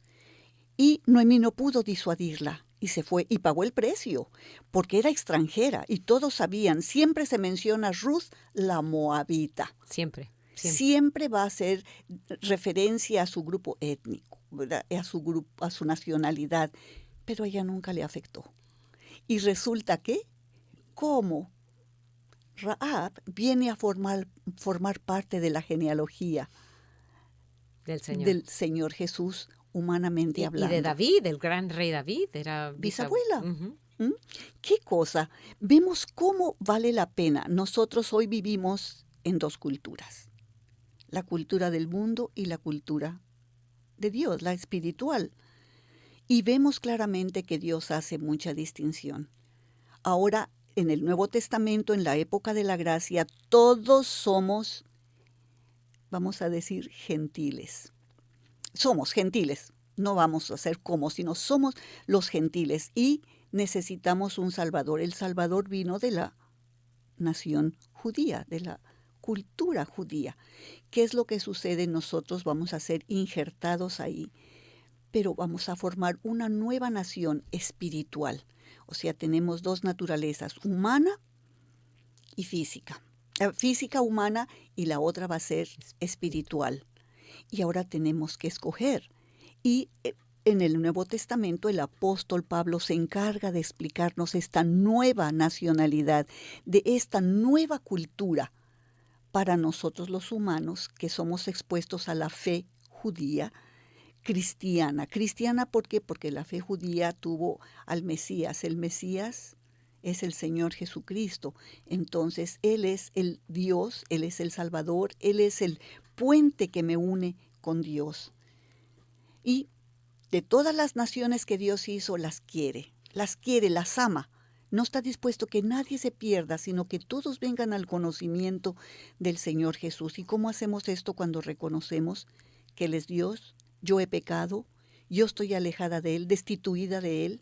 Y Noemí no pudo disuadirla y se fue y pagó el precio porque era extranjera y todos sabían, siempre se menciona Ruth la moabita. Siempre va a hacer referencia a su grupo étnico, ¿verdad? A su nacionalidad, pero a ella nunca le afectó. Y resulta que, como Rahab viene a formar parte de la genealogía del Señor Jesús, humanamente hablando. Y de David, el gran rey David, era bisabuela. ¿Qué cosa? Vemos cómo vale la pena. Nosotros hoy vivimos en dos culturas. La cultura del mundo y la cultura de Dios, la espiritual. Y vemos claramente que Dios hace mucha distinción. Ahora, en el Nuevo Testamento, en la época de la gracia, todos somos, vamos a decir, gentiles. Somos gentiles, no vamos a ser como, sino somos los gentiles y necesitamos un Salvador. El Salvador vino de la nación judía, de la cultura judía. ¿Qué es lo que sucede? Nosotros vamos a ser injertados ahí, pero vamos a formar una nueva nación espiritual. O sea, tenemos dos naturalezas, humana y física. Física, humana, y la otra va a ser espiritual. Y ahora tenemos que escoger. Y en el Nuevo Testamento el apóstol Pablo se encarga de explicarnos esta nueva nacionalidad, de esta nueva cultura para nosotros los humanos que somos expuestos a la fe judía, cristiana. Cristiana, ¿por qué? Porque la fe judía tuvo al Mesías. El Mesías es el Señor Jesucristo. Entonces, Él es el Dios, Él es el Salvador, Él es el puente que me une con Dios. Y de todas las naciones que Dios hizo, las quiere, las ama. No está dispuesto que nadie se pierda, sino que todos vengan al conocimiento del Señor Jesús. ¿Y cómo hacemos esto cuando reconocemos que Él es Dios? Yo he pecado, yo estoy alejada de Él, destituida de Él,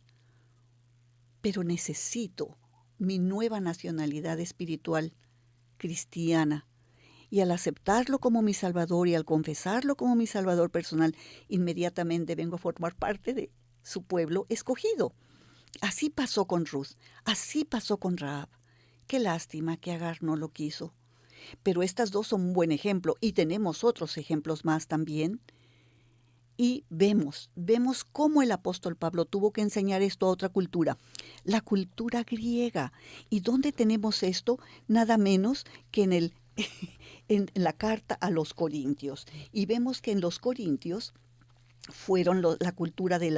pero necesito mi nueva nacionalidad espiritual cristiana. Y al aceptarlo como mi Salvador y al confesarlo como mi Salvador personal, inmediatamente vengo a formar parte de su pueblo escogido. Así pasó con Ruth, así pasó con Rahab. Qué lástima que Agar no lo quiso. Pero estas dos son un buen ejemplo y tenemos otros ejemplos más también. Y vemos cómo el apóstol Pablo tuvo que enseñar esto a otra cultura, la cultura griega. ¿Y dónde tenemos esto? Nada menos que en la carta a los Corintios. Y vemos que en los Corintios fueron la cultura de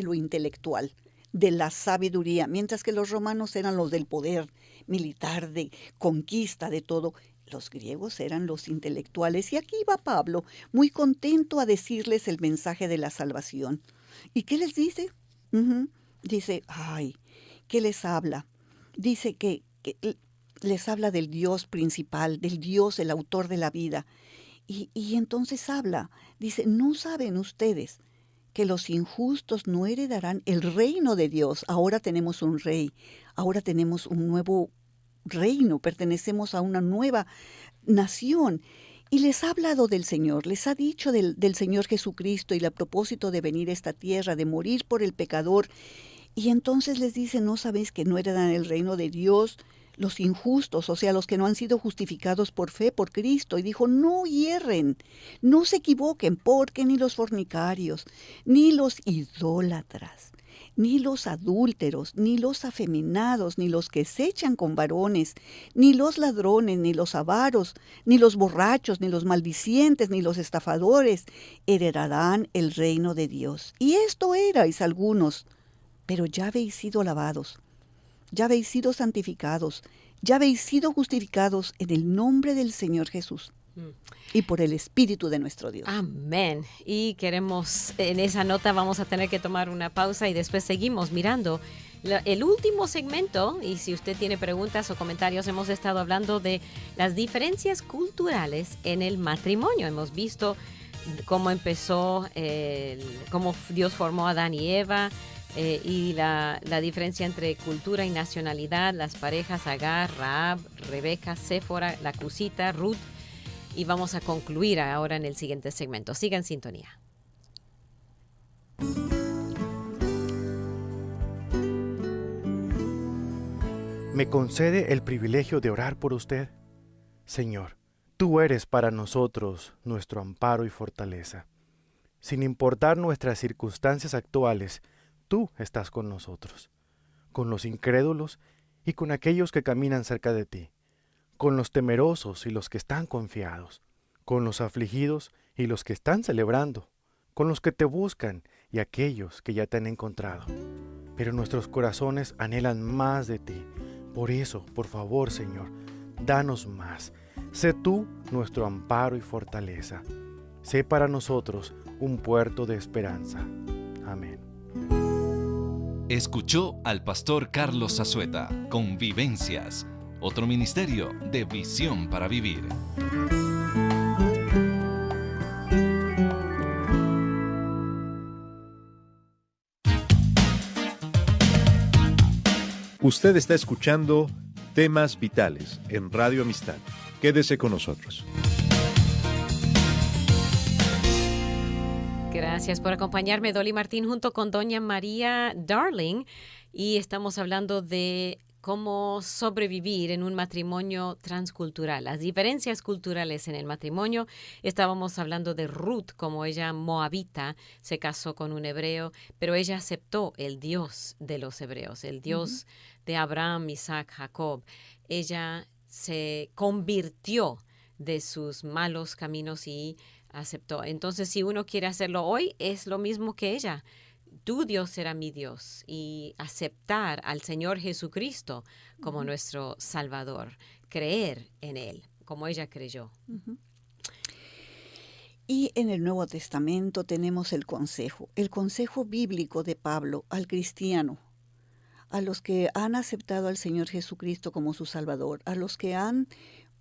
lo intelectual, de la sabiduría, mientras que los romanos eran los del poder militar, de conquista, de todo. Los griegos eran los intelectuales. Y aquí va Pablo, muy contento a decirles el mensaje de la salvación. ¿Y qué les dice? Dice, ¿qué les habla? Dice que les habla del Dios principal, del Dios, el autor de la vida. Y entonces habla, dice, ¿no saben ustedes que los injustos no heredarán el reino de Dios? Ahora tenemos un rey, ahora tenemos un nuevo reino, pertenecemos a una nueva nación. Y les ha hablado del Señor, les ha dicho del Señor Jesucristo y el propósito de venir a esta tierra, de morir por el pecador Y entonces les dice, ¿no sabéis que no heredan el reino de Dios los injustos, o sea, los que no han sido justificados por fe por Cristo? Y dijo, no hierren, no se equivoquen, porque ni los fornicarios, ni los idólatras, ni los adúlteros, ni los afeminados, ni los que se echan con varones, ni los ladrones, ni los avaros, ni los borrachos, ni los maldicientes, ni los estafadores, heredarán el reino de Dios. Y esto erais algunos, pero ya habéis sido lavados, ya habéis sido santificados, ya habéis sido justificados en el nombre del Señor Jesús y por el Espíritu de nuestro Dios. Amén. Y queremos, en esa nota vamos a tener que tomar una pausa y después seguimos mirando el último segmento. Y si usted tiene preguntas o comentarios, hemos estado hablando de las diferencias culturales en el matrimonio. Hemos visto cómo empezó, cómo Dios formó a Adán y Eva, y la diferencia entre cultura y nacionalidad, las parejas Agar, Rahab, Rebeca, Séfora, la Cusita, Ruth. Y vamos a concluir ahora en el siguiente segmento. Siga en sintonía. ¿Me concede el privilegio de orar por usted? Señor, tú eres para nosotros nuestro amparo y fortaleza. Sin importar nuestras circunstancias actuales, tú estás con nosotros, con los incrédulos y con aquellos que caminan cerca de ti, con los temerosos y los que están confiados, con los afligidos y los que están celebrando, con los que te buscan y aquellos que ya te han encontrado. Pero nuestros corazones anhelan más de ti. Por eso, por favor, Señor, danos más. Sé tú nuestro amparo y fortaleza. Sé para nosotros un puerto de esperanza. Amén. Escuchó al pastor Carlos Zazueta con Vivencias, otro ministerio de visión para vivir. Usted está escuchando Temas Vitales en Radio Amistad. Quédese con nosotros. Gracias por acompañarme, Dolly Martín, junto con doña María Darling, y estamos hablando de cómo sobrevivir en un matrimonio transcultural, las diferencias culturales en el matrimonio. Estábamos hablando de Ruth, como ella moabita se casó con un hebreo, pero ella aceptó el Dios de los hebreos, el Dios de Abraham, Isaac, Jacob. Ella se convirtió de sus malos caminos y aceptó. Entonces, si uno quiere hacerlo hoy, es lo mismo que ella. Tu Dios será mi Dios, y aceptar al Señor Jesucristo como nuestro Salvador, creer en Él, como ella creyó. Y en el Nuevo Testamento tenemos el consejo bíblico de Pablo al cristiano, a los que han aceptado al Señor Jesucristo como su Salvador, a los que han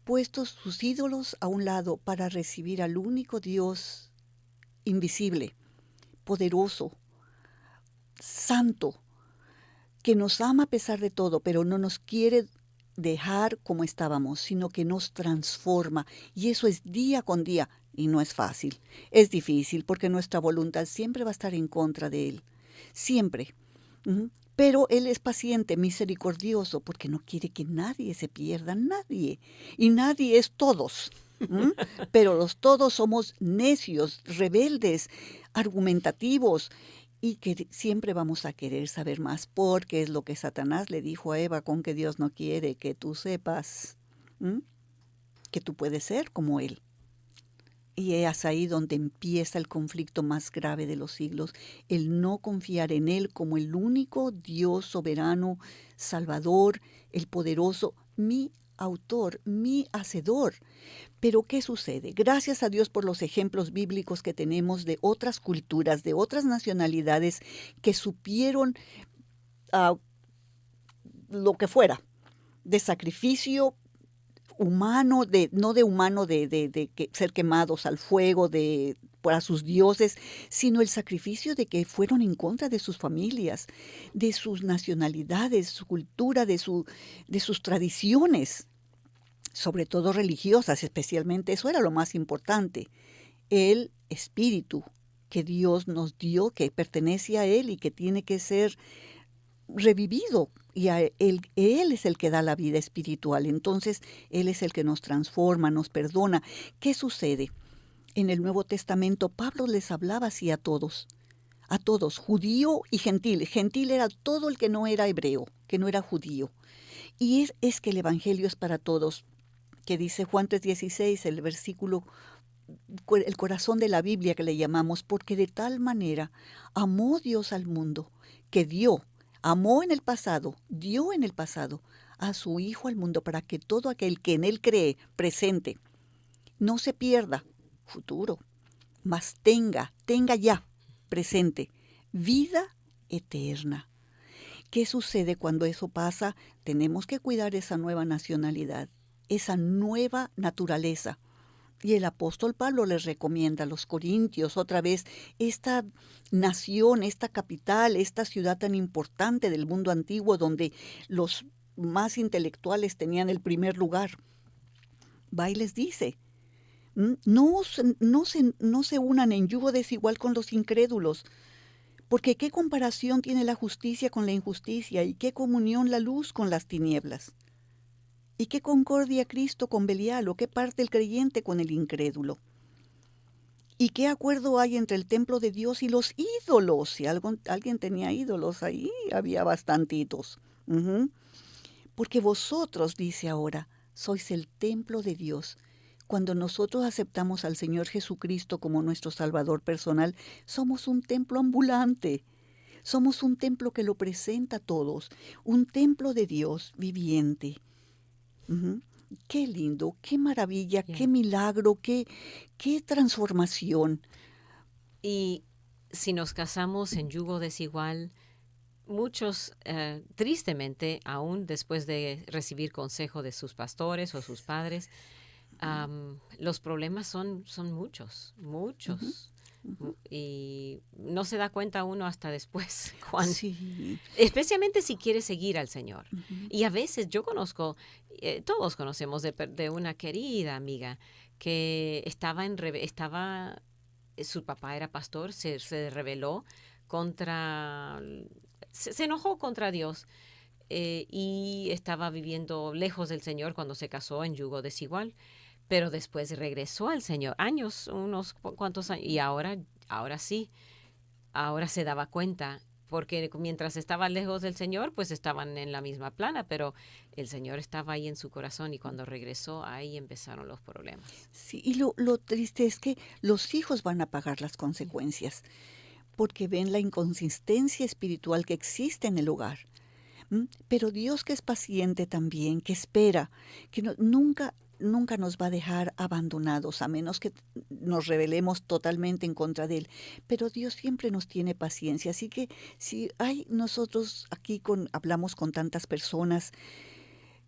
puesto sus ídolos a un lado para recibir al único Dios invisible, poderoso, santo, que nos ama a pesar de todo, pero no nos quiere dejar como estábamos, sino que nos transforma. Y eso es día con día, y no es fácil. Es difícil porque nuestra voluntad siempre va a estar en contra de Él, siempre. Pero Él es paciente, misericordioso, porque no quiere que nadie se pierda, nadie. Y nadie es todos. Pero los todos somos necios, rebeldes, argumentativos, y que siempre vamos a querer saber más, porque es lo que Satanás le dijo a Eva, con que Dios no quiere que tú sepas que tú puedes ser como Él. Y es ahí donde empieza el conflicto más grave de los siglos, el no confiar en Él como el único Dios soberano, Salvador, el poderoso, mi autor, mi hacedor. Pero ¿qué sucede? Gracias a Dios por los ejemplos bíblicos que tenemos de otras culturas, de otras nacionalidades que supieron lo que fuera, de sacrificio humano, de ser quemados al fuego para sus dioses, sino el sacrificio de que fueron en contra de sus familias, de sus nacionalidades, su cultura, de sus tradiciones, sobre todo religiosas, especialmente. Eso era lo más importante, el espíritu que Dios nos dio, que pertenece a Él y que tiene que ser revivido y él es el que da la vida espiritual. Entonces, Él es el que nos transforma, nos perdona. ¿Qué sucede? En el Nuevo Testamento, Pablo les hablaba así a todos, judío y gentil. Gentil era todo el que no era hebreo, que no era judío. Y es que el Evangelio es para todos, que dice Juan 3:16, el versículo, el corazón de la Biblia que le llamamos, porque de tal manera amó Dios al mundo, que amó en el pasado, dio en el pasado a su Hijo al mundo, para que todo aquel que en Él cree, presente, no se pierda, futuro, mas tenga ya, presente, vida eterna. ¿Qué sucede cuando eso pasa? Tenemos que cuidar esa nueva nacionalidad, esa nueva naturaleza. Y el apóstol Pablo les recomienda a los corintios otra vez esta nación, esta capital, esta ciudad tan importante del mundo antiguo donde los más intelectuales tenían el primer lugar. Va y les dice, no se unan en yugo desigual con los incrédulos, porque ¿qué comparación tiene la justicia con la injusticia? ¿Y qué comunión la luz con las tinieblas? ¿Y qué concordia Cristo con Belial? ¿O qué parte el creyente con el incrédulo? ¿Y qué acuerdo hay entre el templo de Dios y los ídolos? Si alguien tenía ídolos ahí, había bastantitos. Porque vosotros, dice ahora, sois el templo de Dios. Cuando nosotros aceptamos al Señor Jesucristo como nuestro Salvador personal, somos un templo ambulante. Somos un templo que lo presenta a todos, un templo de Dios viviente. Qué lindo, qué maravilla, qué milagro, qué transformación. Y si nos casamos en yugo desigual, muchos, tristemente, aún después de recibir consejo de sus pastores o sus padres, los problemas son muchos. Y no se da cuenta uno hasta después, especialmente si quiere seguir al Señor. Y a veces yo conozco, todos conocemos de una querida amiga que su papá era pastor, se rebeló se enojó contra Dios y estaba viviendo lejos del Señor cuando se casó en yugo desigual. Pero después regresó al Señor, unos cuantos años, y ahora sí, ahora se daba cuenta, porque mientras estaba lejos del Señor, pues estaban en la misma plana, pero el Señor estaba ahí en su corazón y cuando regresó, ahí empezaron los problemas. Sí, y lo triste es que los hijos van a pagar las consecuencias, porque ven la inconsistencia espiritual que existe en el hogar. Pero Dios, que es paciente también, que espera, que nunca nos va a dejar abandonados, a menos que nos rebelemos totalmente en contra de Él. Pero Dios siempre nos tiene paciencia. Así que si nosotros aquí hablamos con tantas personas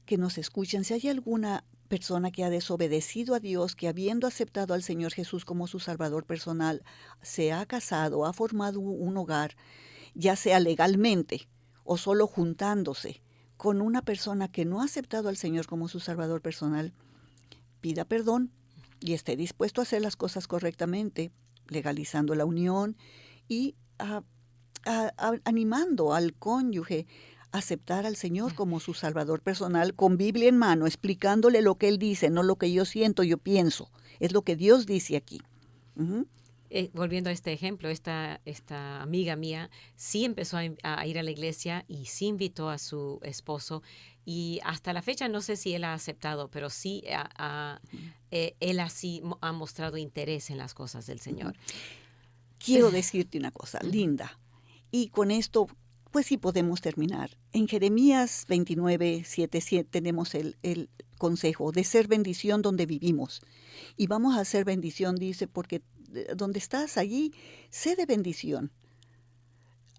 que nos escuchan, si hay alguna persona que ha desobedecido a Dios, que habiendo aceptado al Señor Jesús como su Salvador personal, se ha casado, ha formado un hogar, ya sea legalmente o solo juntándose con una persona que no ha aceptado al Señor como su Salvador personal, pida perdón y esté dispuesto a hacer las cosas correctamente, legalizando la unión y animando al cónyuge a aceptar al Señor como su Salvador personal, con Biblia en mano, explicándole lo que Él dice, no lo que yo siento, yo pienso. Es lo que Dios dice aquí. Volviendo a este ejemplo, esta amiga mía sí empezó a ir a la iglesia y sí invitó a su esposo. Y hasta la fecha no sé si él ha aceptado, pero sí él así ha mostrado interés en las cosas del Señor. Quiero decirte una cosa linda. Y con esto, pues sí podemos terminar. En Jeremías 29:7 tenemos el consejo de ser bendición donde vivimos. Y vamos a ser bendición, dice, porque donde estás allí, sé de bendición.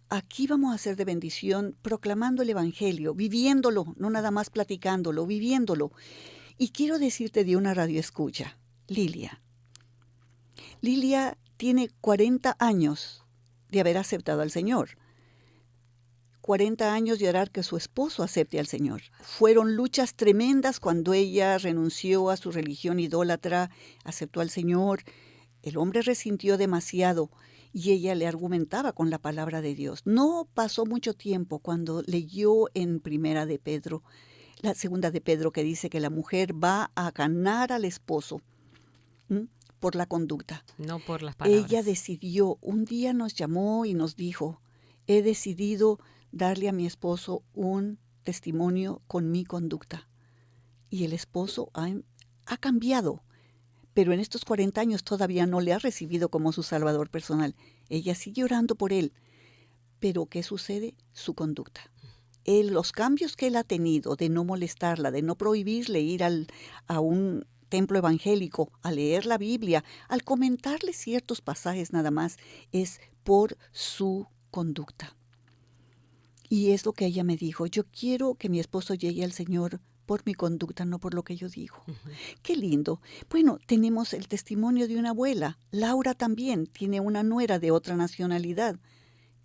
Aquí vamos a ser de bendición proclamando el Evangelio, viviéndolo, no nada más platicándolo, viviéndolo. Y quiero decirte de una radioescucha, Lilia. Lilia tiene 40 años de haber aceptado al Señor. 40 años de orar que su esposo acepte al Señor. Fueron luchas tremendas cuando ella renunció a su religión idólatra, aceptó al Señor. El hombre resintió demasiado y ella le argumentaba con la palabra de Dios. No pasó mucho tiempo cuando leyó en la segunda de Pedro, que dice que la mujer va a ganar al esposo por la conducta. No por las palabras. Ella decidió, un día nos llamó y nos dijo, he decidido darle a mi esposo un testimonio con mi conducta. Y el esposo ha cambiado, pero en estos 40 años todavía no le ha recibido como su salvador personal. Ella sigue orando por él, pero ¿qué sucede? Su conducta. Los cambios que él ha tenido de no molestarla, de no prohibirle ir a un templo evangélico, a leer la Biblia, al comentarle ciertos pasajes nada más, es por su conducta. Y es lo que ella me dijo, yo quiero que mi esposo llegue al Señor por mi conducta, no por lo que yo digo. Qué lindo. Bueno, tenemos el testimonio de una abuela. Laura también tiene una nuera de otra nacionalidad,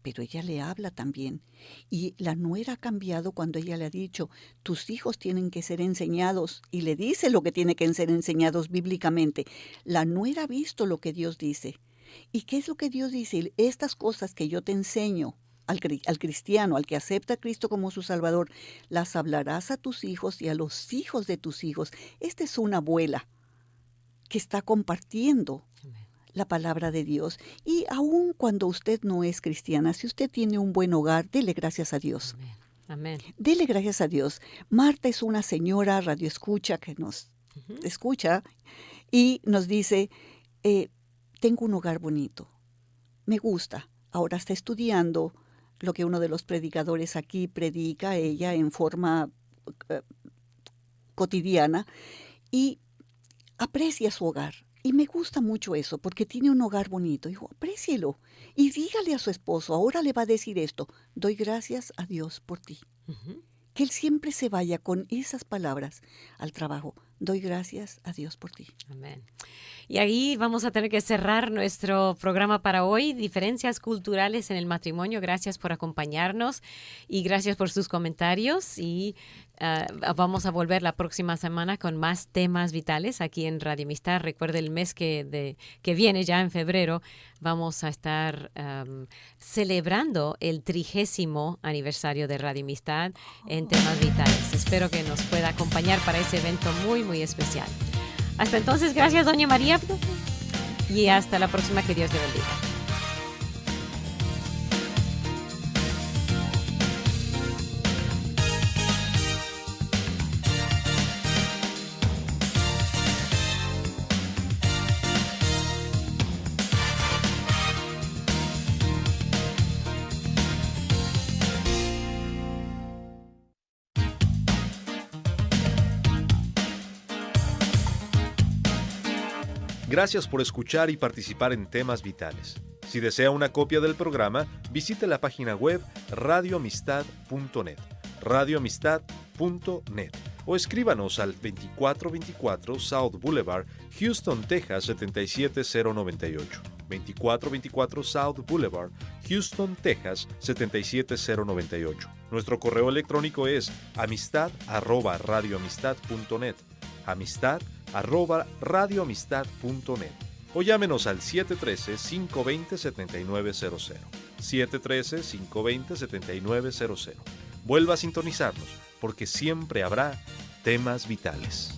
pero ella le habla también. Y la nuera ha cambiado cuando ella le ha dicho, tus hijos tienen que ser enseñados, y le dice lo que tiene que ser enseñados bíblicamente. La nuera ha visto lo que Dios dice. ¿Y qué es lo que Dios dice? Estas cosas que yo te enseño al cristiano, al que acepta a Cristo como su Salvador, las hablarás a tus hijos y a los hijos de tus hijos. Esta es una abuela que está compartiendo la palabra de Dios. Y aun cuando usted no es cristiana, si usted tiene un buen hogar, dele gracias a Dios. Amén. Dele gracias a Dios. Marta es una señora radioescucha que nos escucha y nos dice, tengo un hogar bonito, me gusta. Ahora está estudiando lo que uno de los predicadores aquí predica, ella en forma cotidiana, y aprecia su hogar. Y me gusta mucho eso, porque tiene un hogar bonito. Dijo, aprécielo. Y dígale a su esposo, ahora le va a decir esto, doy gracias a Dios por ti. Que él siempre se vaya con esas palabras al trabajo. Doy gracias a Dios por ti. Amén. Y ahí vamos a tener que cerrar nuestro programa para hoy, Diferencias Culturales en el Matrimonio. Gracias por acompañarnos y gracias por sus comentarios. Y vamos a volver la próxima semana con más temas vitales aquí en Radio Amistad. Recuerde, el mes que viene, ya en febrero, vamos a estar celebrando el 30º aniversario de Radio Amistad en temas vitales. Espero que nos pueda acompañar para ese evento muy, muy especial. Hasta entonces, gracias, doña María, y hasta la próxima. Que Dios le bendiga. Gracias por escuchar y participar en Temas Vitales. Si desea una copia del programa, visite la página web radioamistad.net, radioamistad.net, o escríbanos al 2424 South Boulevard, Houston, Texas 77098. 2424 South Boulevard, Houston, Texas 77098. Nuestro correo electrónico es amistad@radioamistad.net, amistad@radioamistad.net, o llámenos al 713-520-7900, 713-520-7900. Vuelva a sintonizarnos, porque siempre habrá temas vitales.